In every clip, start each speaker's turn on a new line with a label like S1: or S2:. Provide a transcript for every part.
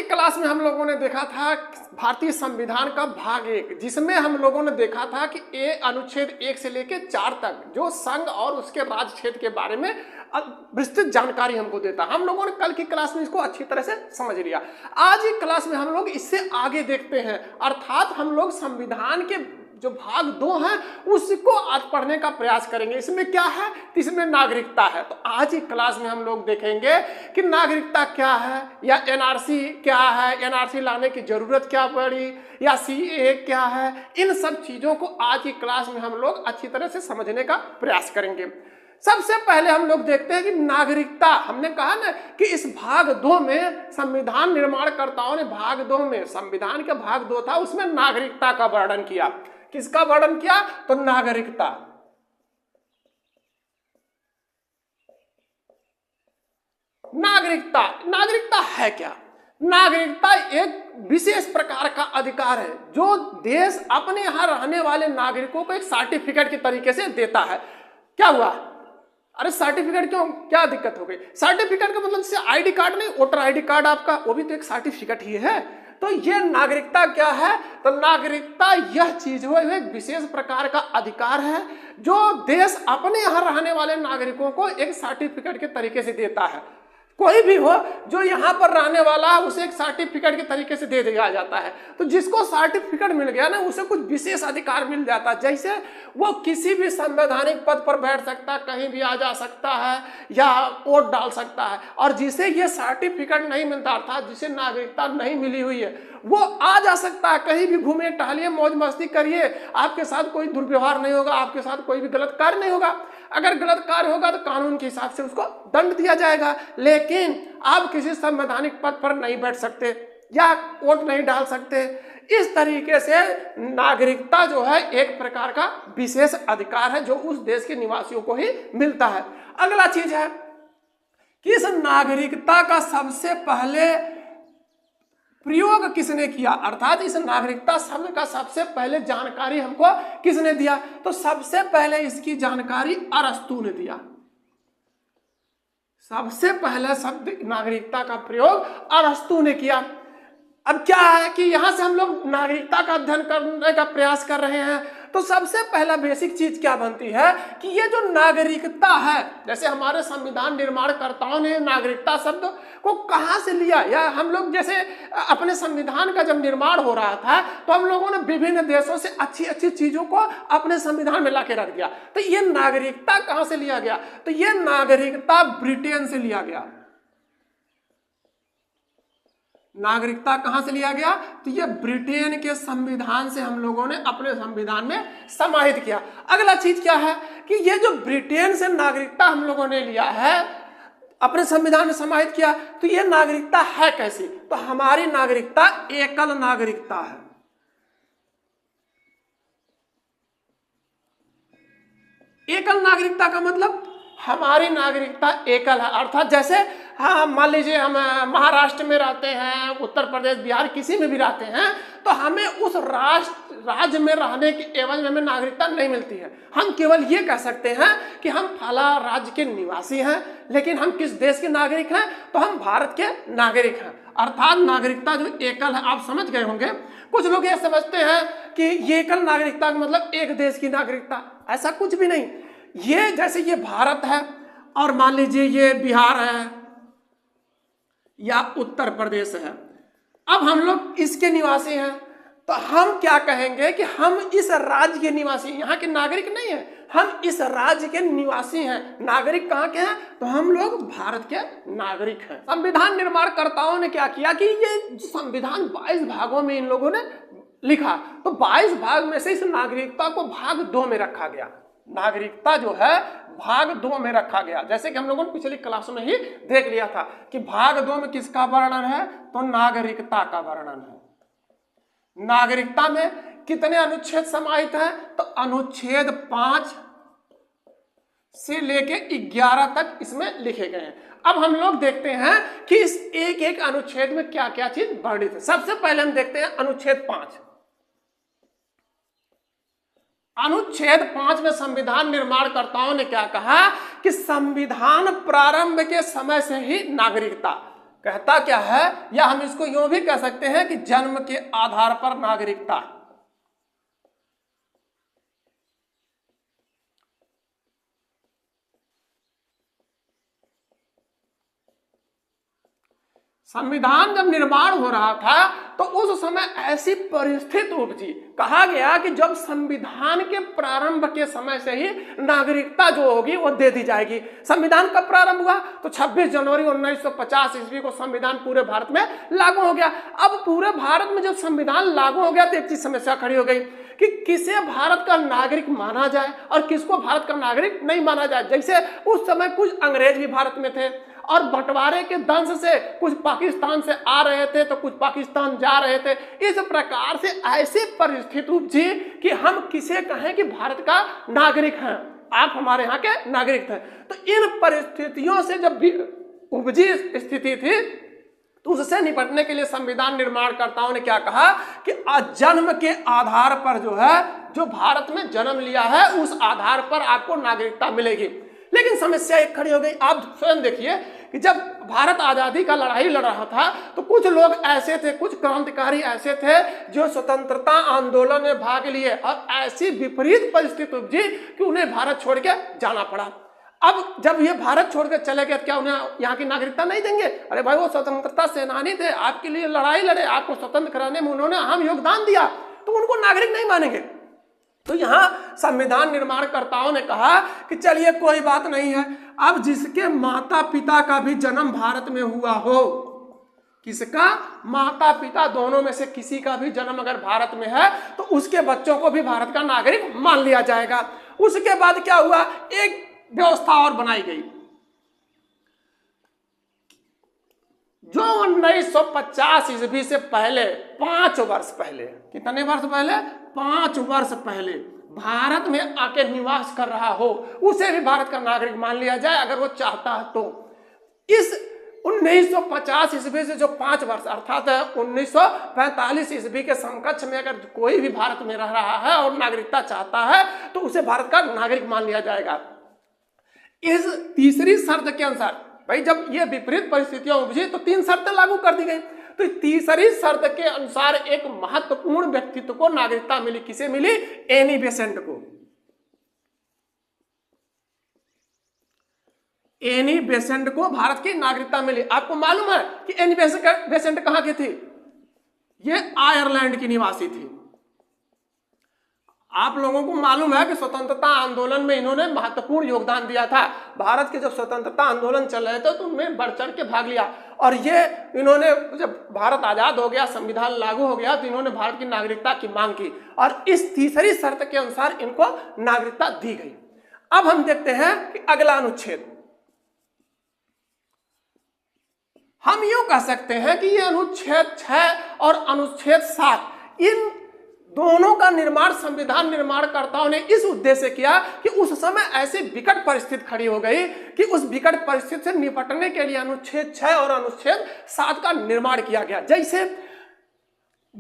S1: की क्लास में हम लोगों ने देखा था भारतीय संविधान का भाग 1, जिसमें हम लोगों ने देखा था कि अनुच्छेद 1 से लेकर 4 तक जो संघ और उसके राज्य क्षेत्र के बारे में विस्तृत जानकारी हमको देता। हम लोगों ने कल की क्लास में इसको अच्छी तरह से समझ लिया। आज की क्लास में हम लोग इससे आगे देखते हैं, अर्थात हम लोग संविधान के जो भाग 2 है उसको आज पढ़ने का प्रयास करेंगे। इसमें क्या है? इसमें नागरिकता है। तो आज की क्लास में हम लोग देखेंगे कि नागरिकता क्या है, या एनआरसी क्या है, एनआरसी लाने की जरूरत क्या पड़ी, या सीए क्या है। इन सब चीजों को आज की क्लास में हम लोग अच्छी तरह से समझने का प्रयास करेंगे। सबसे पहले हम लोग देखते हैं कि नागरिकता, हमने कहा ना कि इस भाग 2 में संविधान निर्माणकर्ताओं ने भाग 2 में, संविधान का भाग 2 था, उसमें नागरिकता का वर्णन किया। किसका वर्णन किया? तो नागरिकता। नागरिकता है क्या? नागरिकता एक विशेष प्रकार का अधिकार है जो देश अपने यहां रहने वाले नागरिकों को एक सर्टिफिकेट के तरीके से देता है। क्या हुआ? अरे सर्टिफिकेट क्यों, क्या दिक्कत हो गई? सर्टिफिकेट का मतलब जैसे आईडी कार्ड नहीं, वोटर आईडी कार्ड आपका, वो भी तो एक सर्टिफिकेट ही है। तो ये नागरिकता क्या है? तो नागरिकता यह चीज हो, एक विशेष प्रकार का अधिकार है जो देश अपने यहां रहने वाले नागरिकों को एक सर्टिफिकेट के तरीके से देता है। कोई भी हो जो यहाँ पर रहने वाला है उसे एक सर्टिफिकेट के तरीके से दे दिया जाता है। तो जिसको सर्टिफिकेट मिल गया ना, उसे कुछ विशेष अधिकार मिल जाता है, जैसे वो किसी भी संवैधानिक पद पर बैठ सकता है, कहीं भी आ जा सकता है, या वोट डाल सकता है। और जिसे ये सर्टिफिकेट नहीं मिलता, अर्थात जिसे नागरिकता नहीं मिली हुई है, वो आ जा सकता है, कहीं भी घूमिए टहलिए मौज मस्ती करिए, आपके साथ कोई दुर्व्यवहार नहीं होगा, आपके साथ कोई भी गलत कार्य नहीं होगा। अगर गलत कार्य होगा तो कानून के हिसाब से उसको दंड दिया जाएगा, लेकिन आप किसी संवैधानिक पद पर नहीं बैठ सकते या वोट नहीं डाल सकते। इस तरीके से नागरिकता जो है एक प्रकार का विशेष अधिकार है जो उस देश के निवासियों को ही मिलता है। अगला चीज है कि इस नागरिकता का सबसे पहले प्रयोग किसने किया, अर्थात इस नागरिकता शब्द का सबसे पहले जानकारी हमको किसने दिया? तो सबसे पहले इसकी जानकारी अरस्तु ने दिया। सबसे पहले शब्द नागरिकता का प्रयोग अरस्तु ने किया। अब क्या है कि यहां से हम लोग नागरिकता का अध्ययन करने का प्रयास कर रहे हैं, तो सबसे पहला बेसिक चीज क्या बनती है कि ये जो नागरिकता है, जैसे हमारे संविधान निर्माणकर्ताओं ने नागरिकता शब्द को कहां से लिया, या हम लोग जैसे अपने संविधान का जब निर्माण हो रहा था तो हम लोगों ने विभिन्न देशों से अच्छी अच्छी चीजों को अपने संविधान में लाके रख दिया। तो ये नागरिकता कहां से लिया गया? तो ये नागरिकता ब्रिटेन से लिया गया। नागरिकता कहां से लिया गया? तो ये ब्रिटेन के संविधान से हम लोगों ने अपने संविधान में समाहित किया। अगला चीज क्या है कि ये जो ब्रिटेन से नागरिकता हम लोगों ने लिया है, अपने संविधान में समाहित किया, तो ये नागरिकता है कैसी? तो हमारी नागरिकता एकल नागरिकता है। एकल नागरिकता का मतलब हमारी नागरिकता एकल है, अर्थात जैसे हाँ मान लीजिए हम महाराष्ट्र में रहते हैं, उत्तर प्रदेश, बिहार, किसी में भी रहते हैं, तो हमें उस राज्य में रहने के एवज में हमें नागरिकता नहीं मिलती है। हम केवल ये कह सकते हैं कि हम फला राज्य के निवासी हैं, लेकिन हम किस देश के नागरिक हैं? तो हम भारत के नागरिक हैं। अर्थात नागरिकता जो एकल है, आप समझ गए होंगे। कुछ लोग ये समझते हैं कि ये एकल नागरिकता का मतलब एक देश की नागरिकता, ऐसा कुछ भी नहीं। ये जैसे ये भारत है और मान लीजिए ये बिहार है या उत्तर प्रदेश है, अब हम लोग इसके निवासी हैं, तो हम क्या कहेंगे कि हम इस राज्य के निवासी, यहाँ के नागरिक नहीं है, हम इस राज्य के निवासी हैं। नागरिक कहाँ के हैं? तो हम लोग भारत के नागरिक हैं। संविधान निर्माणकर्ताओं ने क्या किया कि ये संविधान 22 भागों में इन लोगों ने लिखा, तो 22 भाग में से इस नागरिकता को भाग 2 में रखा गया। नागरिकता जो है भाग 2 में रखा गया, जैसे कि हम लोगों ने पिछली क्लास में ही देख लिया था कि भाग 2 में किसका वर्णन है? तो नागरिकता का वर्णन है। नागरिकता में कितने अनुच्छेद समाहित हैं? तो अनुच्छेद 5 से लेके 11 तक इसमें लिखे गए हैं। अब हम लोग देखते हैं कि इस एक एक अनुच्छेद में क्या क्या चीज वर्णित है। सबसे पहले हम देखते हैं अनुच्छेद 5। अनुच्छेद 5 में संविधान निर्माणकर्ताओं ने क्या कहा कि संविधान प्रारंभ के समय से ही नागरिकता, कहता क्या है, या हम इसको यूं भी कह सकते हैं कि जन्म के आधार पर नागरिकता। संविधान जब निर्माण हो रहा था तो उस समय ऐसी परिस्थिति उपजी, कहा गया कि जब संविधान के प्रारंभ के समय से ही नागरिकता जो होगी वो दे दी जाएगी। संविधान कब प्रारंभ हुआ? तो 26 जनवरी 1950 ईस्वी को संविधान पूरे भारत में लागू हो गया। अब पूरे भारत में जब संविधान लागू हो गया तो एक चीज समस्या खड़ी हो गई कि किसे भारत का नागरिक माना जाए और किसको भारत का नागरिक नहीं माना जाए। जैसे उस समय कुछ अंग्रेज भी भारत में थे और बंटवारे के दंश से कुछ पाकिस्तान से आ रहे थे तो कुछ पाकिस्तान जा रहे थे। इस प्रकार से ऐसी परिस्थिति उपजी कि हम किसे कहें कि भारत का नागरिक हैं, आप हमारे यहाँ के नागरिक थे। तो इन परिस्थितियों से जब भी उपजी स्थिति थी तो उससे निपटने के लिए संविधान निर्माणकर्ताओं ने क्या कहा कि जन्म के आधार पर जो है, जो भारत में जन्म लिया है उस आधार पर आपको नागरिकता मिलेगी। लेकिन समस्या एक खड़ी हो गई। आप स्वयं देखिए कि जब भारत आजादी का लड़ाई लड़ रहा था तो कुछ लोग ऐसे थे, कुछ क्रांतिकारी ऐसे थे जो स्वतंत्रता आंदोलन में भाग लिए और ऐसी विपरीत परिस्थिति उपजी कि उन्हें भारत छोड़ के जाना पड़ा। अब जब ये भारत छोड़ के चले गए, क्या उन्हें यहाँ की नागरिकता नहीं देंगे? अरे भाई, वो स्वतंत्रता सेनानी थे, आपके लिए लड़ाई लड़े, आपको स्वतंत्र कराने में उन्होंने अहम योगदान दिया, तो उनको नागरिक नहीं मानेंगे। तो यहाँ संविधान निर्माणकर्ताओं ने कहा कि चलिए कोई बात नहीं है, अब जिसके माता पिता का भी जन्म भारत में हुआ हो, किसका माता पिता दोनों में से किसी का भी जन्म अगर भारत में है तो उसके बच्चों को भी भारत का नागरिक मान लिया जाएगा। उसके बाद क्या हुआ, एक व्यवस्था और बनाई गई जो 1950 ईस्वी से पहले 5 वर्ष पहले, कितने वर्ष पहले? 5 वर्ष पहले भारत में आके निवास कर रहा हो उसे भी भारत का नागरिक मान लिया जाए अगर वो चाहता है तो। इस 1950 ईस्वी से जो 5 वर्ष अर्थात 1945 ईस्वी के समकक्ष में अगर कोई भी भारत में रह रहा है और नागरिकता चाहता है तो उसे भारत का नागरिक मान लिया जाएगा। इस तीसरी शर्त के अनुसार, भाई जब ये विपरीत परिस्थितियां उपजी तो 3 शर्तें लागू कर दी गई। तो तीसरी शर्त के अनुसार एक महत्वपूर्ण व्यक्तित्व को नागरिकता मिली। किसे मिली? एनी बेसेंट को। एनी बेसेंट को भारत की नागरिकता मिली। आपको मालूम है कि एनी बेसेंट कहां की थी? ये आयरलैंड की निवासी थी। आप लोगों को मालूम है कि स्वतंत्रता आंदोलन में इन्होंने महत्वपूर्ण योगदान दिया था। भारत के जब स्वतंत्रता आंदोलन चल रहे थे तो उनमें बढ़ चढ़ के भाग लिया और ये इन्होंने जब भारत आजाद हो गया, संविधान लागू हो गया तो इन्होंने भारत की नागरिकता की मांग की और इस तीसरी शर्त के अनुसार इनको नागरिकता दी गई। अब हम देखते हैं कि अगला अनुच्छेद, हम यूं कह सकते हैं कि ये अनुच्छेद 6 और अनुच्छेद 7 इन दोनों का निर्माण संविधान निर्माणकर्ताओं ने इस उद्देश्य से किया कि उस समय ऐसी विकट परिस्थिति खड़ी हो गई कि उस विकट परिस्थिति से निपटने के लिए अनुच्छेद 6 और अनुच्छेद 7 का निर्माण किया गया। जैसे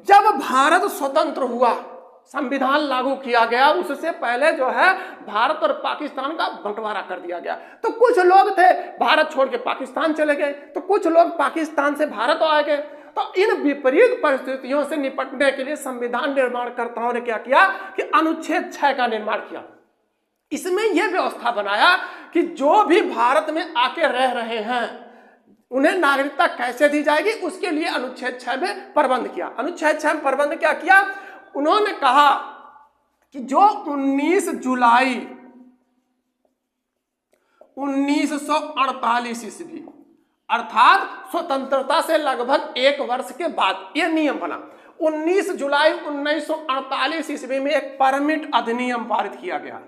S1: जब भारत स्वतंत्र हुआ, संविधान लागू किया गया, उससे पहले जो है भारत और पाकिस्तान का बंटवारा कर दिया गया। तो कुछ लोग थे भारत छोड़ के पाकिस्तान चले गए, तो कुछ लोग पाकिस्तान से भारत आ गए। तो इन विपरीत परिस्थितियों से निपटने के लिए संविधान निर्माणकर्ताओं ने क्या किया कि अनुच्छेद 6 का निर्माण किया। इसमें यह व्यवस्था बनाया कि जो भी भारत में आके रह रहे हैं उन्हें नागरिकता कैसे दी जाएगी, उसके लिए अनुच्छेद 6 में प्रबंध किया। अनुच्छेद 6 में प्रबंध क्या किया? उन्होंने कहा कि जो 19 जुलाई 1948 ईस्वी अर्थात स्वतंत्रता से लगभग 1 वर्ष के बाद यह नियम बना। 19 जुलाई 1948 ईस्वी में एक परमिट अधिनियम पारित किया गया।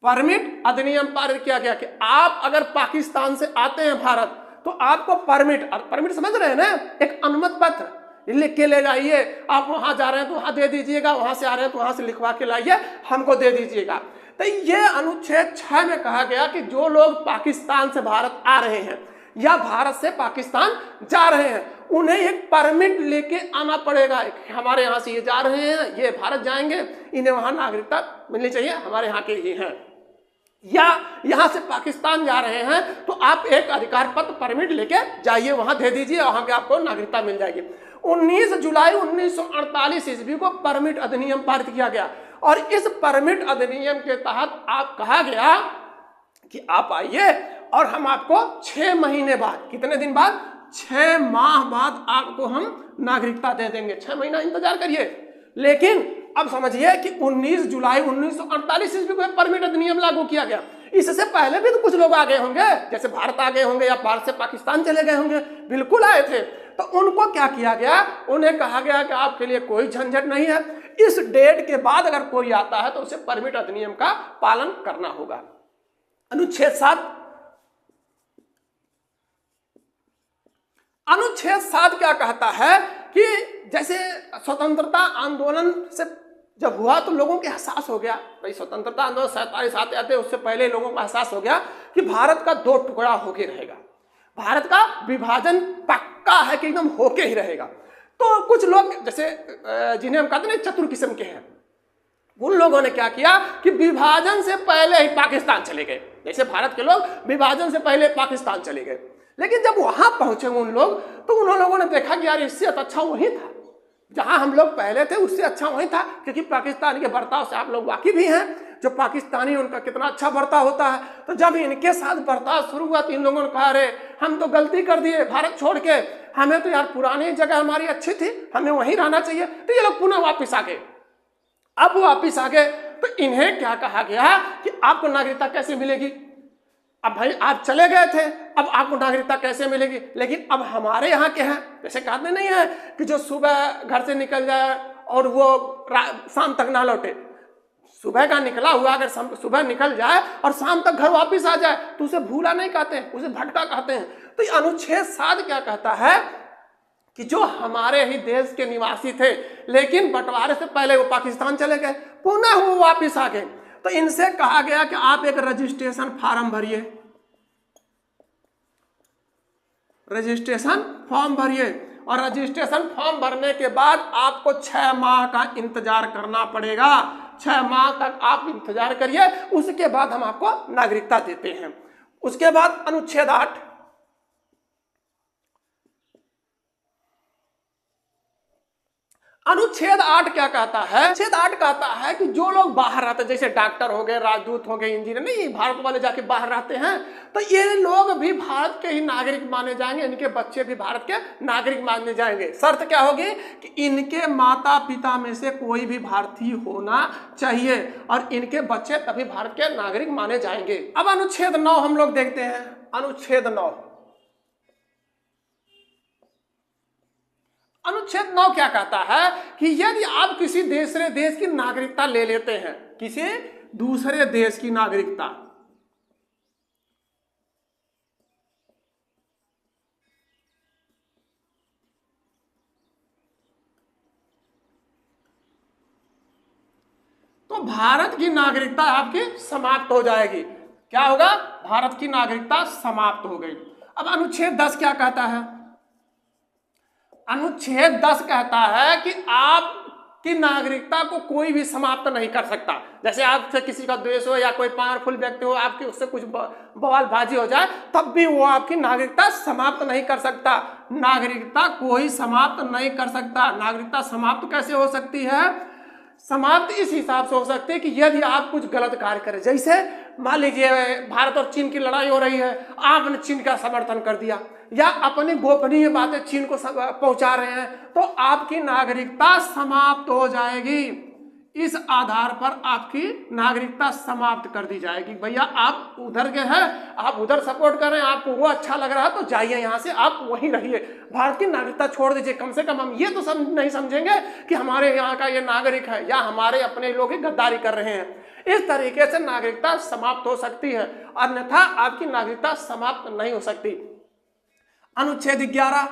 S1: परमिट अधिनियम पारित किया गया कि आप अगर पाकिस्तान से आते हैं भारत तो आपको परमिट समझ रहे हैं ना, एक अनुमति पत्र लिख के ले जाइए। आप वहां जा रहे हैं तो वहां दे दीजिएगा, वहां से आ रहे हैं तो वहां से लिखवा के लाइए, हमको दे दीजिएगा। तो ये अनुच्छेद 6 में कहा गया कि जो लोग पाकिस्तान से भारत आ रहे हैं या भारत से पाकिस्तान जा रहे हैं उन्हें एक परमिट लेके आना पड़ेगा। हमारे यहाँ से ये जा रहे हैं, ये भारत जाएंगे, इन्हें वहां नागरिकता मिलनी चाहिए, हमारे यहाँ के ही हैं। या यहां से पाकिस्तान जा रहे हैं तो आप एक अधिकार पत्र परमिट लेके जाइए, वहां दे दीजिए, वहां पे आपको नागरिकता मिल जाएगी। 19 जुलाई 1948 ईस्वी को परमिट अधिनियम पारित किया गया और इस परमिट अधिनियम के तहत आप कहा गया कि आप आइए और हम आपको 6 महीने बाद, कितने दिन बाद, 6 माह बाद आपको हम नागरिकता दे देंगे। 6 महीना इंतजार करिए। लेकिन अब समझिए कि 19 जुलाई 1948 ईस्वी को परमिट अधिनियम लागू किया गया। इससे पहले भी तो कुछ लोग आ गए होंगे, जैसे भारत आ गए होंगे या भारत से पाकिस्तान चले गए होंगे, बिल्कुल आए थे। तो उनको क्या किया गया, उन्हें कहा गया कि आपके लिए कोई झंझट नहीं है, इस डेट के बाद अगर कोई आता है तो उसे परमिट अधिनियम का पालन करना होगा। अनुच्छेद 7 क्या कहता है कि जैसे स्वतंत्रता आंदोलन से जब हुआ तो लोगों के एहसास हो गया, भाई स्वतंत्रता आंदोलन 47 आते आते उससे पहले लोगों को एहसास हो गया कि भारत का 2 टुकड़ा होके रहेगा, भारत का विभाजन पक्का है कि एकदम होके ही रहेगा। तो कुछ लोग जैसे जिन्हें हम कहते हैं चतुर किस्म के हैं, उन लोगों ने क्या किया कि विभाजन से पहले ही पाकिस्तान चले गए। जैसे भारत के लोग विभाजन से पहले पाकिस्तान चले गए, लेकिन जब वहां पहुंचे उन लोग तो उन लोगों ने देखा कि यार इससे अच्छा वही था जहां हम लोग पहले थे, उससे अच्छा वही था, क्योंकि पाकिस्तान के बर्ताव से आप लोग वाकिफ ही हैं, जो पाकिस्तानी उनका कितना अच्छा बर्ताव होता है। तो जब इनके साथ बर्ताव शुरू हुआ तो इन लोगों ने कहा अरे हम तो गलती कर दिए भारत छोड़ के, हमें तो यार पुरानी जगह हमारी अच्छी थी, हमें वहीं रहना चाहिए। तो ये लोग पुनः वापिस आ गए। अब वापिस आ गए तो इन्हें क्या कहा गया कि आपको नागरिकता कैसे मिलेगी। अब भाई आप चले गए थे, अब आपको नागरिकता कैसे मिलेगी। लेकिन अब हमारे यहाँ के हैं, जैसे कहते नहीं है कि जो सुबह घर से निकल जाए और वो शाम तक ना लौटे, सुबह का निकला हुआ अगर सुबह निकल जाए और शाम तक घर वापस आ जाए तो उसे भूला नहीं कहते हैं, उसे भटका कहते हैं। तो अनुच्छेद 7 क्या कहता है कि जो हमारे ही देश के निवासी थे लेकिन बंटवारे से पहले वो पाकिस्तान चले गए, पुनः वो वापिस आ गए, तो इनसे कहा गया कि आप एक रजिस्ट्रेशन फॉर्म भरिए, रजिस्ट्रेशन फॉर्म भरिए और रजिस्ट्रेशन फॉर्म भरने के बाद आपको 6 माह का इंतजार करना पड़ेगा। 6 माह तक आप इंतजार करिए, उसके बाद हम आपको नागरिकता देते हैं। उसके बाद अनुच्छेद 8 क्या कहता है। अनुच्छेद 8 कहता है कि जो लोग बाहर रहते हैं, जैसे डॉक्टर हो गए, राजदूत हो गए, इंजीनियर, नहीं भारत वाले जाके बाहर रहते हैं, तो ये लोग भी भारत के ही नागरिक माने जाएंगे, इनके बच्चे भी भारत के नागरिक माने जाएंगे। शर्त क्या होगी कि इनके माता पिता में से कोई भी भारतीय होना चाहिए और इनके बच्चे तभी भारत के नागरिक माने जाएंगे। अब अनुच्छेद 9 हम लोग देखते हैं। अनुच्छेद 9 क्या कहता है कि यदि आप किसी दूसरे देश की नागरिकता ले लेते हैं, किसी दूसरे देश की नागरिकता, तो भारत की नागरिकता आपकी समाप्त हो जाएगी। क्या होगा, भारत की नागरिकता समाप्त हो गई। अब अनुच्छेद 10 क्या कहता है। अनुच्छेद 10 कहता है कि आपकी नागरिकता को कोई भी समाप्त नहीं कर सकता। जैसे आपसे किसी का द्वेष हो या कोई पावरफुल व्यक्ति हो, आपकी उससे कुछ बवालबाजी हो जाए, तब भी वो आपकी नागरिकता समाप्त नहीं कर सकता। नागरिकता कोई समाप्त नहीं कर सकता। नागरिकता समाप्त कैसे हो सकती है? समाप्त इस हिसाब से हो सकती है कि यदि आप कुछ गलत कार्य करें, जैसे मान लीजिए भारत और चीन की लड़ाई हो रही है, आपने चीन का समर्थन कर दिया या अपनी गोपनीय बातें चीन को पहुंचा रहे हैं, तो आपकी नागरिकता समाप्त हो जाएगी। इस आधार पर आपकी नागरिकता समाप्त कर दी जाएगी। भैया आप उधर के हैं, आप उधर सपोर्ट कर रहे हैं, आपको वो अच्छा लग रहा है तो जाइए यहाँ से, आप वहीं रहिए, भारत की नागरिकता छोड़ दीजिए। कम से कम हम ये तो नहीं समझेंगे कि हमारे यहाँ का ये नागरिक है या हमारे अपने लोग ही गद्दारी कर रहे हैं। इस तरीके से नागरिकता समाप्त हो सकती है, अन्यथा आपकी नागरिकता समाप्त नहीं हो सकती। अनुच्छेद 11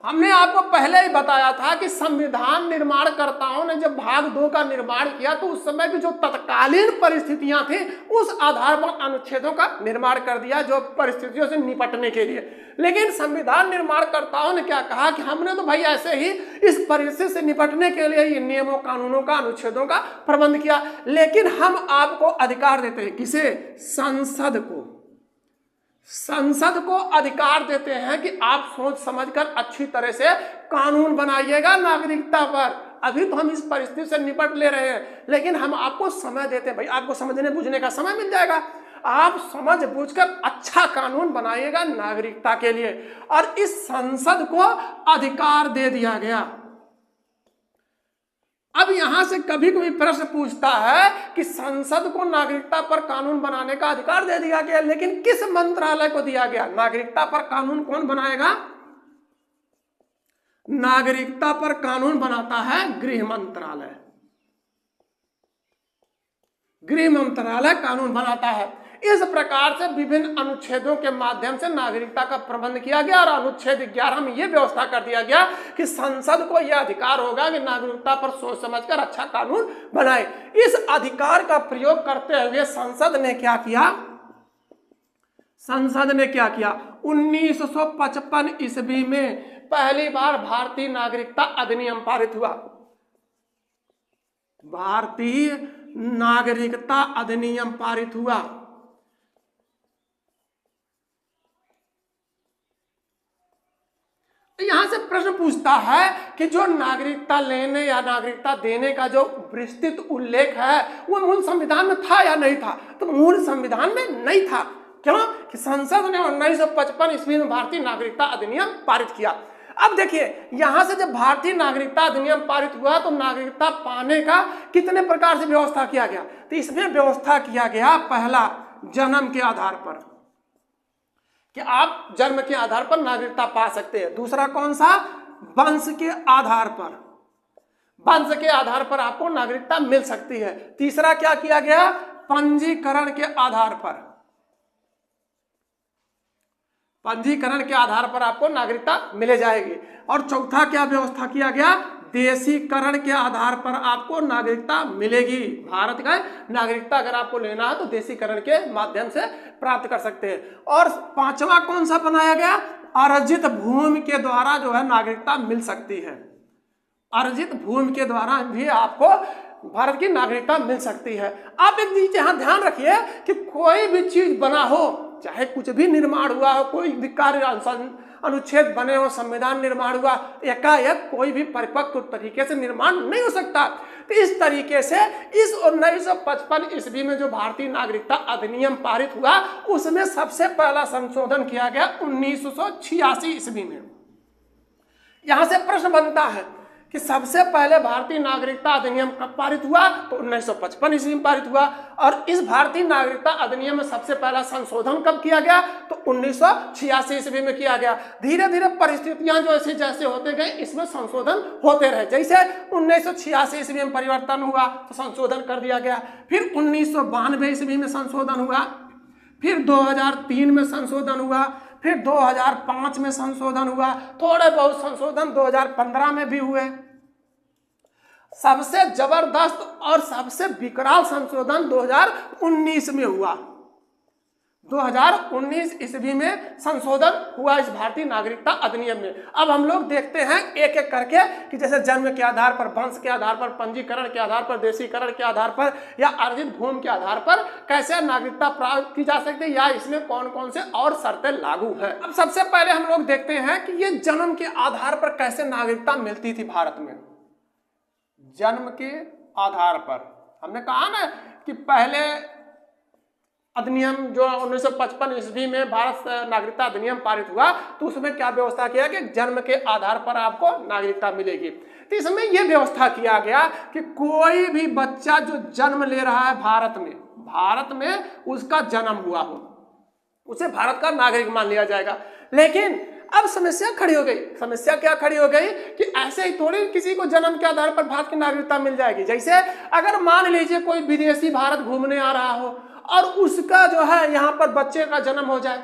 S1: हमने आपको पहले ही बताया था कि संविधान निर्माणकर्ताओं ने जब भाग 2 का निर्माण किया तो उस समय की जो तत्कालीन परिस्थितियां थी उस आधार पर अनुच्छेदों का निर्माण कर दिया जो परिस्थितियों से निपटने के लिए। लेकिन संविधान निर्माणकर्ताओं ने क्या कहा कि हमने तो भाई ऐसे ही इस परिस्थिति से निपटने के लिए ये नियमों कानूनों का अनुच्छेदों का प्रबंध किया, लेकिन हम आपको अधिकार देते हैं। किसे? संसद को। संसद को अधिकार देते हैं कि आप सोच समझकर अच्छी तरह से कानून बनाइएगा नागरिकता पर। अभी तो हम इस परिस्थिति से निपट ले रहे हैं, लेकिन हम आपको समय देते हैं, भाई आपको समझने बूझने का समय मिल जाएगा, आप समझ बूझकर अच्छा कानून बनाइएगा नागरिकता के लिए। और इस संसद को अधिकार दे दिया गया। अब यहां से कभी कभी प्रश्न पूछता है कि संसद को नागरिकता पर कानून बनाने का अधिकार दे दिया गया, लेकिन किस मंत्रालय को दिया गया? नागरिकता पर कानून कौन बनाएगा? नागरिकता पर कानून बनाता है गृह मंत्रालय। गृह मंत्रालय कानून बनाता है। इस प्रकार से विभिन्न अनुच्छेदों के माध्यम से नागरिकता का प्रबंध किया गया और अनुच्छेद 11 में यह व्यवस्था कर दिया गया कि संसद को यह अधिकार होगा कि नागरिकता पर सोच समझकर अच्छा कानून बनाए। इस अधिकार का प्रयोग करते हुए संसद ने क्या किया? संसद ने क्या किया? 1955 ईस्वी में पहली बार भारतीय नागरिकता अधिनियम पारित हुआ। भारतीय नागरिकता अधिनियम पारित हुआ। यहां से प्रश्न पूछता है कि जो नागरिकता लेने या नागरिकता देने का जो विस्तृत उल्लेख है वो मूल संविधान में था या नहीं था? तो मूल संविधान में नहीं था। क्यों? कि संसद ने 1955 ईस्वी में भारतीय नागरिकता अधिनियम पारित किया। अब देखिए, यहां से जब भारतीय नागरिकता अधिनियम पारित हुआ तो नागरिकता पाने का कितने प्रकार से व्यवस्था किया गया? तो इसमें व्यवस्था किया गया, पहला जन्म के आधार पर कि आप जन्म के आधार पर नागरिकता पा सकते हैं। दूसरा कौन सा? वंश के आधार पर। वंश के आधार पर आपको नागरिकता मिल सकती है। तीसरा क्या किया गया? पंजीकरण के आधार पर। पंजीकरण के आधार पर आपको नागरिकता मिल जाएगी। और चौथा क्या व्यवस्था किया गया? देशीकरण के आधार पर आपको नागरिकता मिलेगी। भारत का नागरिकता अगर आपको लेना है तो देशीकरण के माध्यम से प्राप्त कर सकते हैं। और पांचवा कौन सा बनाया गया? अर्जित भूमि के द्वारा जो है नागरिकता मिल सकती है। अर्जित भूमि के द्वारा भी आपको भारत की नागरिकता मिल सकती है। आप एक चीज यहाँ ध्यान रखिए कि कोई भी चीज बना हो, चाहे कुछ भी निर्माण हुआ हो, कोई भी कार्य अनुच्छेद बने हो, संविधान निर्माण हुआ, एकाएक कोई भी परिपक्व तरीके से निर्माण नहीं हो सकता। तो इस तरीके से इस 1955 ईस्वी में जो भारतीय नागरिकता अधिनियम पारित हुआ उसमें सबसे पहला संशोधन किया गया 1986 ईस्वी में। यहां से प्रश्न बनता है कि सबसे पहले भारतीय नागरिकता अधिनियम कब पारित हुआ? तो 1955 ईस्वी में पारित हुआ। और इस भारतीय नागरिकता अधिनियम में सबसे पहला संशोधन कब किया गया? तो 1986 ईस्वी में किया गया। धीरे धीरे परिस्थितियां जो ऐसे जैसे होते गए इसमें संशोधन होते रहे। जैसे 1986 ईस्वी में परिवर्तन हुआ तो संशोधन कर दिया गया, फिर 1992 ईस्वी में संशोधन हुआ, फिर 2003 में संशोधन हुआ, फिर 2005 में संशोधन हुआ, थोड़े बहुत संशोधन 2015 में भी हुए। सबसे जबरदस्त और सबसे विकराल संशोधन 2019 में हुआ। 2019 ईस्वी में संशोधन हुआ इस भारतीय नागरिकता अधिनियम में। अब हम लोग देखते हैं एक एक करके कि जैसे जन्म के आधार पर, वंश के आधार पर, पंजीकरण के आधार पर, देशीकरण के आधार पर या अर्जित भूमि के आधार पर कैसे नागरिकता प्राप्त की जा सकती है या इसमें कौन कौन से और शर्तें लागू है। अब सबसे पहले हम लोग देखते हैं कि ये जन्म के आधार पर कैसे नागरिकता मिलती थी भारत में। जन्म के आधार पर हमने कहा ना कि पहले अधिनियम जो 1955 ईस्वी में भारत नागरिकता अधिनियम पारित हुआ तो उसमें क्या व्यवस्था किया कि जन्म के आधार पर आपको नागरिकता मिलेगी। तो इसमें यह व्यवस्था किया गया कि कोई भी बच्चा जो जन्म ले रहा है भारत में उसका जन्म हुआ हो उसे भारत का नागरिक मान लिया जाएगा। लेकिन अब समस्या खड़ी हो गई। समस्या क्या खड़ी हो गई कि ऐसे ही थोड़ी किसी को जन्म के आधार पर भारत की नागरिकता मिल जाएगी। जैसे अगर मान लीजिए कोई विदेशी भारत घूमने आ रहा हो और उसका जो है यहाँ पर बच्चे का जन्म हो जाए,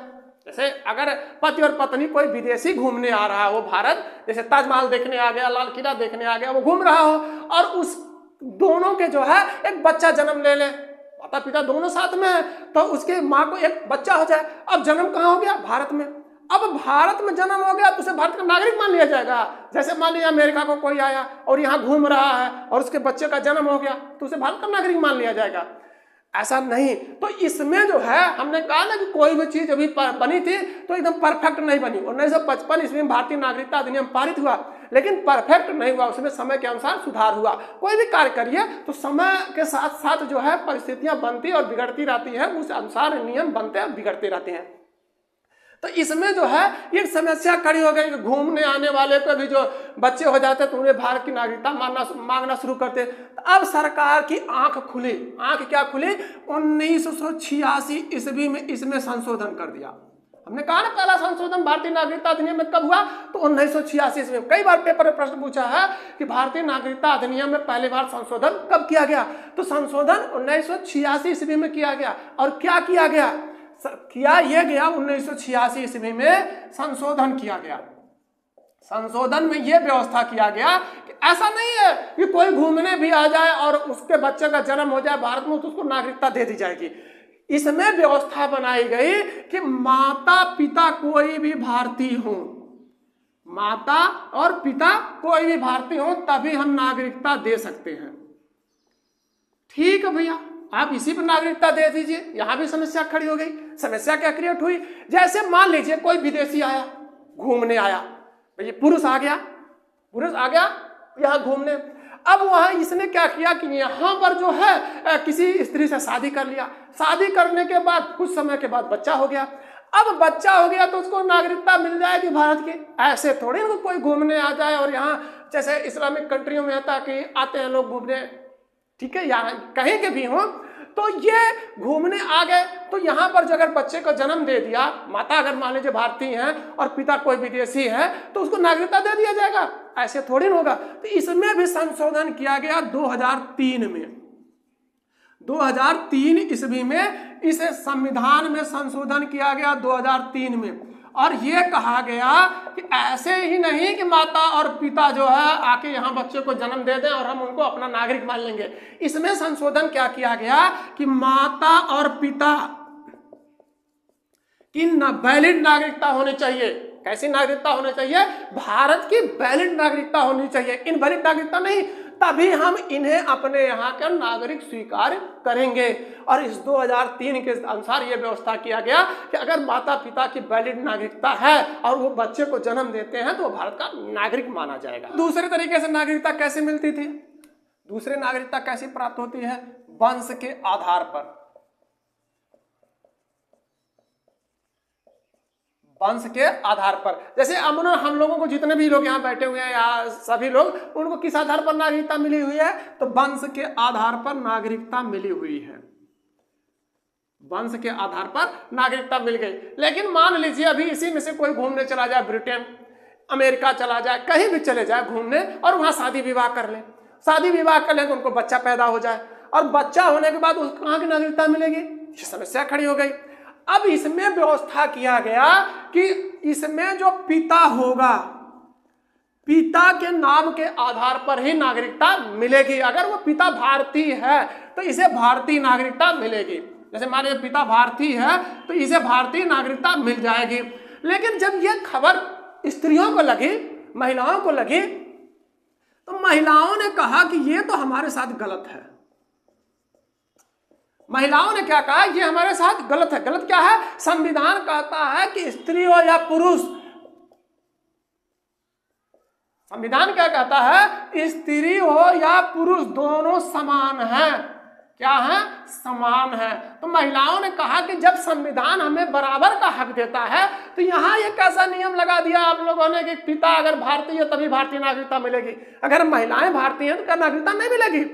S1: जैसे अगर पति और पत्नी कोई विदेशी घूमने आ रहा हो भारत जैसे ताजमहल देखने आ गया, लाल किला देखने आ गया, वो घूम रहा हो और उस दोनों के जो है एक बच्चा जन्म ले ले, माता पिता दोनों साथ में है, तो उसके माँ को एक बच्चा हो जाए। अब जन्म कहाँ हो गया? भारत में। अब भारत में जन्म हो गया तो उसे भारत का नागरिक मान लिया जाएगा। जैसे मान लिया अमेरिका को कोई आया और यहाँ घूम रहा है और उसके बच्चे का जन्म हो गया तो उसे भारत का नागरिक मान लिया जाएगा? ऐसा नहीं। तो इसमें जो है हमने कहा ना कि कोई भी चीज अभी बनी थी तो एकदम परफेक्ट नहीं बनी। 1955 ईस्वी में भारतीय नागरिकता अधिनियम पारित हुआ, लेकिन परफेक्ट नहीं हुआ, उसमें समय के अनुसार सुधार हुआ। कोई भी कार्य करिए तो समय के साथ साथ जो है परिस्थितियां बनती और बिगड़ती रहती है, उस अनुसार नियम बनते और बिगड़ते रहते हैं। तो इसमें जो है एक समस्या खड़ी हो गई कि घूमने आने वाले को भी जो बच्चे हो जाते तो उन्हें भारत की नागरिकता मांगना शुरू करते। तो अब सरकार की आंख खुली। आंख क्या खुली? 1986 ईस्वी में इसमें संशोधन कर दिया। हमने कहा ना पहला संशोधन भारतीय नागरिकता अधिनियम में कब हुआ? तो 1986 ईस्वी में। कई बार पेपर में प्रश्न पूछा है कि भारतीय नागरिकता अधिनियम में पहली बार संशोधन कब किया गया? तो संशोधन 1986 ईस्वी में किया गया। और क्या किया गया? किया यह गया 1986 ईस्वी में संशोधन किया गया। संशोधन में यह व्यवस्था किया गया कि ऐसा नहीं है कि कोई घूमने भी आ जाए और उसके बच्चे का जन्म हो जाए भारत में तो उसको नागरिकता दे दी जाएगी। इसमें व्यवस्था बनाई गई कि माता पिता कोई भी भारतीय हो, माता और पिता कोई भी भारतीय हो तभी हम नागरिकता दे सकते हैं। ठीक है भैया, आप इसी पर नागरिकता दे दीजिए। यहां भी समस्या खड़ी हो गई। समस्या क्या क्रिएट हुई? जैसे मान लीजिए कोई विदेशी आया, घूमने आया, भैया पुरुष आ गया यहाँ घूमने। अब वहां इसने क्या किया कि यहाँ पर जो है किसी स्त्री से शादी कर लिया। शादी करने के बाद कुछ समय के बाद बच्चा हो गया। अब बच्चा हो गया तो उसको नागरिकता मिल जाएगी भारत की। ऐसे थोड़ी ना कोई घूमने आ जाए और यहाँ जैसे इस्लामिक कंट्रियों में आता कि आते हैं लोग घूमने, ठीक है, या कहीं के भी हो, तो ये घूमने आ गए तो यहाँ पर जो अगर बच्चे को जन्म दे दिया, माता अगर मान लीजिए भारतीय है और पिता कोई विदेशी है तो उसको नागरिकता दे दिया जाएगा। ऐसे थोड़ी होगा। तो इसमें भी संशोधन किया गया 2003 में। 2003 ईस्वी में इस संविधान में संशोधन किया गया 2003 में। और ये कहा गया कि ऐसे ही नहीं कि माता और पिता जो है आके यहाँ बच्चे को जन्म दे दें और हम उनको अपना नागरिक मान लेंगे। इसमें संशोधन क्या किया गया कि माता और पिता की वैलिड नागरिकता होनी चाहिए। कैसी नागरिकता होनी चाहिए? भारत की वैलिड नागरिकता होनी चाहिए, इनवैलिड नागरिकता नहीं। तभी हम इन्हें अपने यहाँ का नागरिक स्वीकार करेंगे। और इस 2003 के अनुसार यह व्यवस्था किया गया कि अगर माता पिता की वैलिड नागरिकता है और वो बच्चे को जन्म देते हैं तो वो भारत का नागरिक माना जाएगा। दूसरे तरीके से नागरिकता कैसे मिलती थी? दूसरी नागरिकता कैसे प्राप्त होती है? वंश के आधार पर। वंश के आधार पर। जैसे हम लोगों को जितने भी लोग यहाँ बैठे हुए हैं या सभी लोग, उनको किस आधार पर नागरिकता मिली हुई है? तो वंश के आधार पर नागरिकता मिली हुई है। वंश के आधार पर नागरिकता मिल गई। लेकिन मान लीजिए अभी इसी में से कोई घूमने चला जाए, ब्रिटेन, अमेरिका चला जाए, कहीं भी चले जाए घूमने और वहां शादी विवाह कर ले। शादी विवाह कर ले तो उनको बच्चा पैदा हो जाए और बच्चा होने के बाद उसको कहाँ की नागरिकता मिलेगी? ये समस्या खड़ी हो गई। अब इसमें व्यवस्था किया गया कि इसमें जो पिता होगा, पिता के नाम के आधार पर ही नागरिकता मिलेगी। अगर वो पिता भारतीय है तो इसे भारतीय नागरिकता मिलेगी। जैसे मान लीजिए पिता भारतीय है तो इसे भारतीय नागरिकता मिल जाएगी। लेकिन जब ये खबर स्त्रियों को लगी, महिलाओं को लगी, तो महिलाओं ने कहा कि ये तो हमारे साथ गलत है। महिलाओं ने क्या कहा? ये हमारे साथ गलत है। गलत क्या है? संविधान कहता है कि स्त्री हो या पुरुष, संविधान क्या कहता है? स्त्री हो या पुरुष दोनों समान हैं। क्या है? समान है। तो महिलाओं ने कहा कि जब संविधान हमें बराबर का हक देता है तो यहाँ ये कैसा नियम लगा दिया आप लोगों ने कि पिता अगर भारतीय है तभी भारतीय नागरिकता मिलेगी, अगर महिलाएं भारतीय हैं तो क्या नागरिकता नहीं मिलेगी?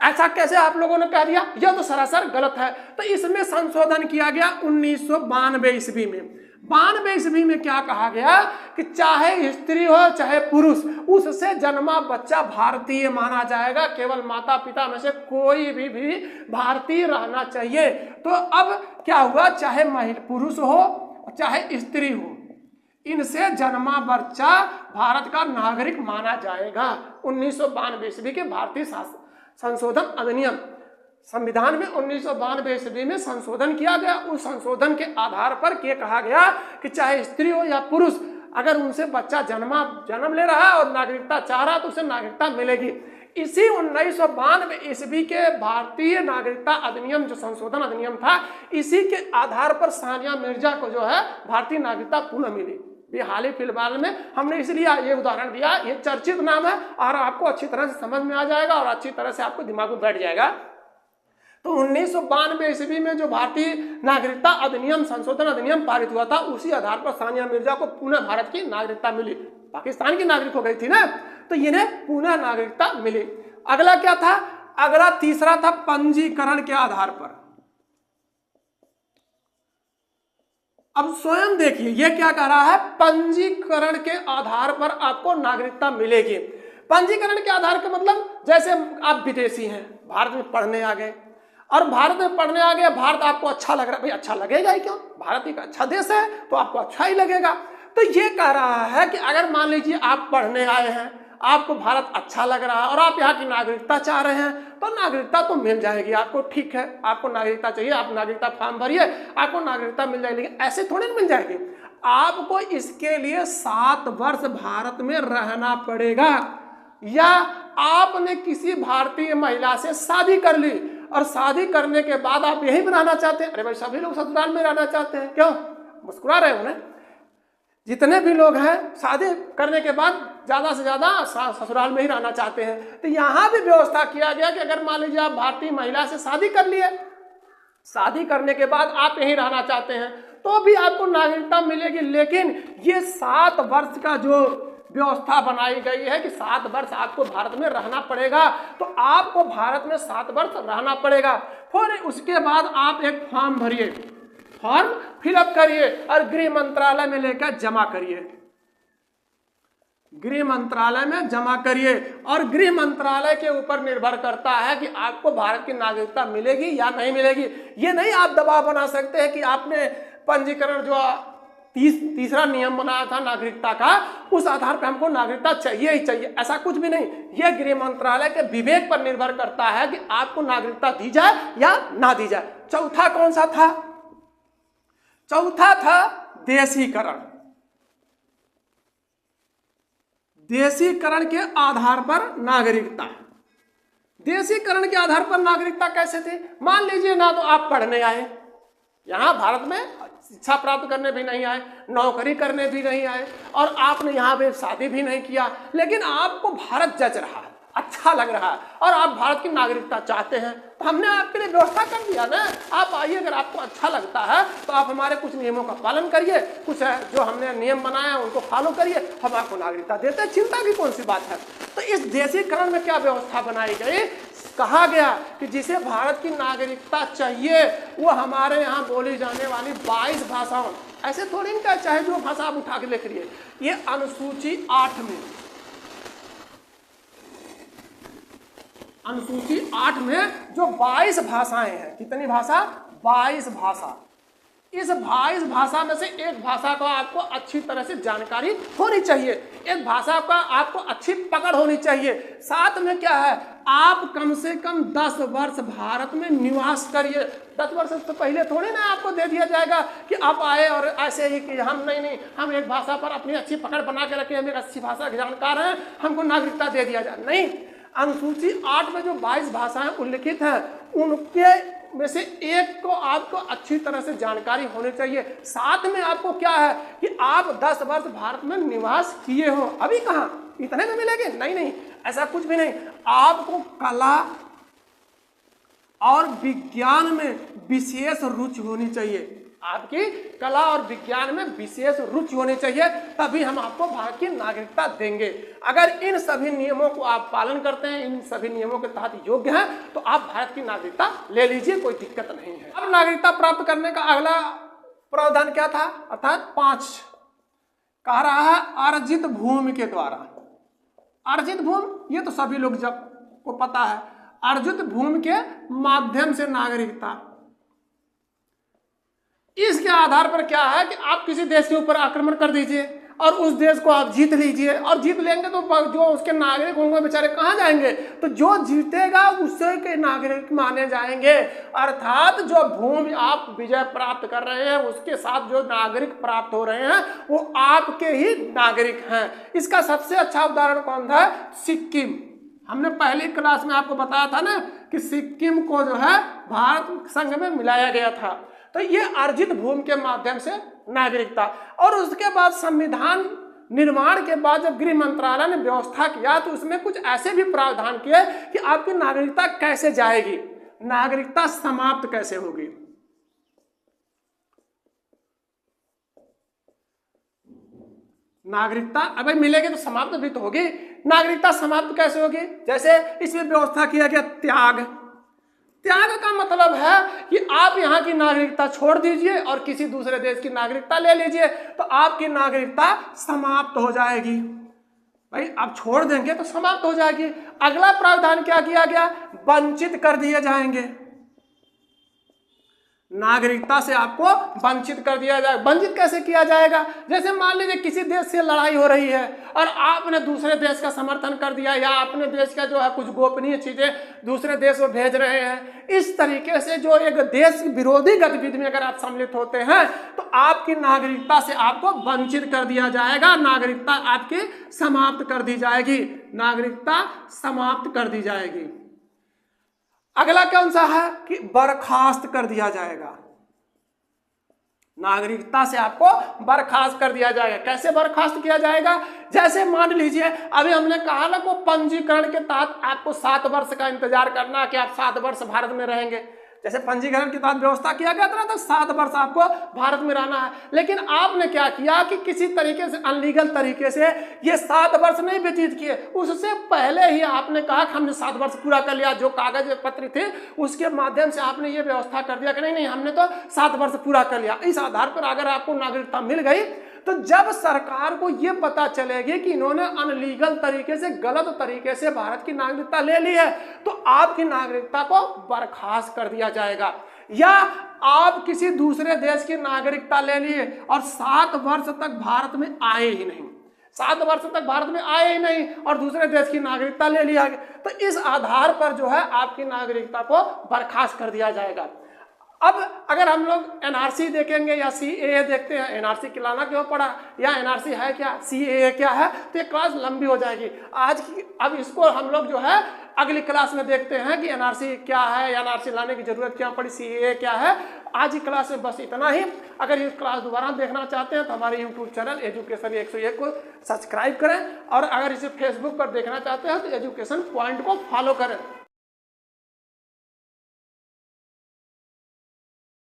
S1: ऐसा कैसे आप लोगों ने कह दिया? यह तो सरासर गलत है। तो इसमें संशोधन किया गया 1992 ईस्वी में। 92 ईस्वी में क्या कहा गया कि चाहे स्त्री हो चाहे पुरुष, उससे जन्मा बच्चा भारतीय माना जाएगा। केवल माता पिता में से कोई भी भारतीय रहना चाहिए। तो अब क्या हुआ? चाहे पुरुष हो चाहे स्त्री हो, इनसे जन्मा बच्चा भारत का नागरिक माना जाएगा। 1992 ईस्वी के भारतीय संशोधन अधिनियम, संविधान में 1992 ईस्वी में संशोधन किया गया। उस संशोधन के आधार पर क्या कहा गया कि चाहे स्त्री हो या पुरुष, अगर उनसे बच्चा जन्म ले रहा है और नागरिकता चाह रहा है तो उसे नागरिकता मिलेगी। इसी 1992 ईस्वी के भारतीय नागरिकता अधिनियम, जो संशोधन अधिनियम था, इसी के आधार पर सानिया मिर्जा को जो है भारतीय नागरिकता पुनः मिली। ये हाल ही फिलहाल में हमने इसलिए ये उदाहरण दिया, ये चर्चित नाम है और आपको अच्छी तरह से समझ में आ जाएगा और अच्छी तरह से आपको दिमाग में बैठ जाएगा। तो 1992 ईस्वी में जो भारतीय नागरिकता अधिनियम, संशोधन अधिनियम पारित हुआ था, उसी आधार पर सानिया मिर्जा को पुनः भारत की नागरिकता मिली। पाकिस्तान की नागरिक हो गई थी ना, तो इन्हें पुनः नागरिकता मिली। अगला क्या था? अगला तीसरा था पंजीकरण के आधार पर। अब स्वयं देखिए ये क्या कह रहा है, पंजीकरण के आधार पर आपको नागरिकता मिलेगी। पंजीकरण के आधार का मतलब, जैसे आप विदेशी हैं, भारत में पढ़ने आ गए और भारत में पढ़ने आ गए, भारत आपको अच्छा लग रहा है, भाई अच्छा लगेगा ही क्यों, भारत एक अच्छा देश है तो आपको अच्छा ही लगेगा। तो ये कह रहा है कि अगर मान लीजिए आप पढ़ने आए हैं, आपको भारत अच्छा लग रहा है और आप यहाँ की नागरिकता चाह रहे हैं, तो नागरिकता तो मिल जाएगी आपको। ठीक है, आपको नागरिकता चाहिए, आप नागरिकता फॉर्म भरिए, आपको नागरिकता मिल जाएगी। लेकिन ऐसे थोड़ी ना मिल जाएगी, आपको इसके लिए 7 वर्ष भारत में रहना पड़ेगा, या आपने किसी भारतीय महिला से शादी कर ली और शादी करने के बाद आप यहीं रहना चाहते हैं। अरे भाई सभी लोग ससुराल में रहना चाहते हैं, क्यों मुस्कुरा रहे हो ना? जितने भी लोग हैं शादी करने के बाद ज़्यादा से ज़्यादा ससुराल में ही रहना चाहते हैं। तो यहाँ भी व्यवस्था किया गया कि अगर मान लीजिए आप भारतीय महिला से शादी कर लिए, शादी करने के बाद आप यहीं रहना चाहते हैं, तो भी आपको नागरिकता मिलेगी। लेकिन ये 7 वर्ष का जो व्यवस्था बनाई गई है कि 7 वर्ष आपको भारत में रहना पड़ेगा, तो आपको भारत में 7 वर्ष रहना पड़ेगा। फिर उसके बाद आप एक फॉर्म भरिए, फॉर्म फिलअप करिए और गृह मंत्रालय में लेकर जमा करिए, गृह मंत्रालय में जमा करिए। और गृह मंत्रालय के ऊपर निर्भर करता है कि आपको भारत की नागरिकता मिलेगी या नहीं मिलेगी। ये नहीं आप दबाव बना सकते हैं कि आपने पंजीकरण जो तीसरा नियम बनाया था नागरिकता का, उस आधार पर हमको नागरिकता चाहिए ही चाहिए, ऐसा कुछ भी नहीं। यह गृह मंत्रालय के विवेक पर निर्भर करता है कि आपको नागरिकता दी जाए या ना दी जाए। चौथा कौन सा था? चौथा था देशीकरण। देशीकरण के आधार पर नागरिकता। देशीकरण के आधार पर नागरिकता कैसे थी? मान लीजिए ना तो आप पढ़ने आए, यहाँ भारत में शिक्षा प्राप्त करने भी नहीं आए, नौकरी करने भी नहीं आए, और आपने यहाँ पे शादी भी नहीं किया, लेकिन आपको भारत जच रहा है, अच्छा लग रहा है और आप भारत की नागरिकता चाहते हैं, तो हमने आपके लिए व्यवस्था कर दिया ना। आप आइए, अगर आपको अच्छा लगता है तो आप हमारे कुछ नियमों का पालन करिए, कुछ जो हमने नियम बनाए हैं उनको फॉलो करिए, हम आपको नागरिकता देते हैं, चिंता की कौन सी बात है। तो इस देशीकरण में क्या व्यवस्था बनाई गई? कहा गया कि जिसे भारत की नागरिकता चाहिए वो हमारे यहाँ बोली जाने वाली 22 भाषाओं, ऐसे थोड़ी इनका चाहे जो भाषा आप उठा के लिख रही है, ये अनुसूची 8 में, अनुसूची 8 में जो 22 भाषाएं हैं, कितनी भाषा? 22 भाषा। इस 22 भाषा में से एक भाषा का आपको अच्छी तरह से जानकारी होनी चाहिए, एक भाषा का आपको अच्छी पकड़ होनी चाहिए। साथ में क्या है, आप कम से कम 10 वर्ष भारत में निवास करिए। 10 वर्ष से पहले थोड़ी ना आपको दे दिया जाएगा कि आप आए और ऐसे ही कि हम नहीं हम एक भाषा पर अपनी अच्छी पकड़ बना के रखे, हम एक अच्छी भाषा के जानकार हैं, हमको नागरिकता दे दिया जाए, नहीं। अनुसूची 8 में जो 22 भाषाएं उल्लिखित हैं, उनके में से एक को आपको अच्छी तरह से जानकारी होनी चाहिए। साथ में आपको क्या है कि आप 10 वर्ष भारत में निवास किए हो। अभी कहाँ इतने में मिलेंगे? नहीं, ऐसा कुछ भी नहीं। आपको कला और विज्ञान में विशेष रुचि होनी चाहिए, आपकी कला और विज्ञान में विशेष रुचि होनी चाहिए, तभी हम आपको भारत की नागरिकता देंगे। अगर इन सभी नियमों को आप पालन करते हैं, इन सभी नियमों के तहत योग्य हैं, तो आप भारत की नागरिकता ले लीजिए, कोई दिक्कत नहीं है। अब नागरिकता प्राप्त करने का अगला प्रावधान क्या था? अर्थात 5 कह रहा है अर्जित भूमि के द्वारा। अर्जित भूमि ये तो सभी लोग जब को पता है, अर्जित भूमि के माध्यम से नागरिकता। इसके आधार पर क्या है कि आप किसी देश के ऊपर आक्रमण कर दीजिए और उस देश को आप जीत लीजिए, और जीत लेंगे तो जो उसके नागरिक होंगे बेचारे कहाँ जाएंगे? तो जो जीतेगा उससे के नागरिक माने जाएंगे। अर्थात जो भूमि आप विजय प्राप्त कर रहे हैं उसके साथ जो नागरिक प्राप्त हो रहे हैं वो आपके ही नागरिक हैं। इसका सबसे अच्छा उदाहरण कौन था? सिक्किम। हमने पहली क्लास में आपको बताया था ना कि सिक्किम को जो है भारत संघ में मिलाया गया था। तो ये अर्जित भूमि के माध्यम से नागरिकता, और उसके बाद संविधान निर्माण के बाद जब गृह मंत्रालय ने व्यवस्था किया तो उसमें कुछ ऐसे भी प्रावधान किए कि आपकी नागरिकता कैसे जाएगी, नागरिकता समाप्त कैसे होगी। नागरिकता अगर मिलेगी तो समाप्त भी तो होगी, नागरिकता समाप्त कैसे होगी? जैसे इसमें व्यवस्था किया गया त्याग। त्याग का मतलब है कि आप यहाँ की नागरिकता छोड़ दीजिए और किसी दूसरे देश की नागरिकता ले लीजिए, तो आपकी नागरिकता समाप्त हो जाएगी। भाई आप छोड़ देंगे तो समाप्त हो जाएगी। अगला प्रावधान क्या किया गया? वंचित कर दिए जाएंगे, नागरिकता से आपको वंचित कर दिया जाएगा। वंचित कैसे किया जाएगा? जैसे मान लीजिए किसी देश से लड़ाई हो रही है और आपने दूसरे देश का समर्थन कर दिया, या अपने देश का जो है कुछ गोपनीय चीजें दूसरे देश में भेज रहे हैं, इस तरीके से जो एक देश विरोधी गतिविधि में अगर आप सम्मिलित होते हैं तो आपकी नागरिकता से आपको वंचित कर दिया जाएगा, नागरिकता आपकी समाप्त कर दी जाएगी, नागरिकता समाप्त कर दी जाएगी। अगला कौन सा है कि बर्खास्त कर दिया जाएगा, नागरिकता से आपको बर्खास्त कर दिया जाएगा। कैसे बर्खास्त किया जाएगा? जैसे मान लीजिए अभी हमने कहा ना को पंजीकरण के तहत आपको 7 वर्ष का इंतजार करना कि आप 7 वर्ष भारत में रहेंगे। जैसे पंजीकरण के तहत व्यवस्था किया गया था ना, तो 7 वर्ष आपको भारत में रहना है। लेकिन आपने क्या किया कि किसी तरीके से अनलीगल तरीके से ये 7 वर्ष नहीं व्यतीत किए, उससे पहले ही आपने कहा कि हमने 7 वर्ष पूरा कर लिया। जो कागज पत्र थे उसके माध्यम से आपने ये व्यवस्था कर दिया कि नहीं हमने तो 7 वर्ष पूरा कर लिया। इस आधार पर अगर आपको नागरिकता मिल गई तो जब सरकार को यह पता चलेगी कि इन्होंने अनलीगल तरीके से, गलत तरीके से भारत की नागरिकता ले ली है, तो आपकी नागरिकता को बर्खास्त कर दिया जाएगा। या आप किसी दूसरे देश की नागरिकता ले लिए और 7 वर्ष तक भारत में आए ही नहीं, 7 वर्ष तक भारत में आए ही नहीं और दूसरे देश की नागरिकता ले लिया, तो इस आधार पर जो है आपकी नागरिकता को बर्खास्त कर दिया जाएगा। अब अगर हम लोग एनआरसी देखेंगे या सीएए देखते हैं, एनआरसी खिलाना क्यों पड़ा, या एनआरसी है क्या, सीएए क्या है, तो ये क्लास लंबी हो जाएगी आज की। अब इसको हम लोग जो है अगली क्लास में देखते हैं कि एनआरसी क्या है, एनआरसी लाने की जरूरत क्या पड़ी, सीएए क्या है। आज की क्लास में बस इतना ही। अगर ये क्लास दोबारा देखना चाहते हैं तो हमारे यूट्यूब चैनल एजुकेशन 101 को सब्सक्राइब करें, और अगर इसे फेसबुक पर देखना चाहते हैं तो एजुकेशन पॉइंट को फॉलो करें।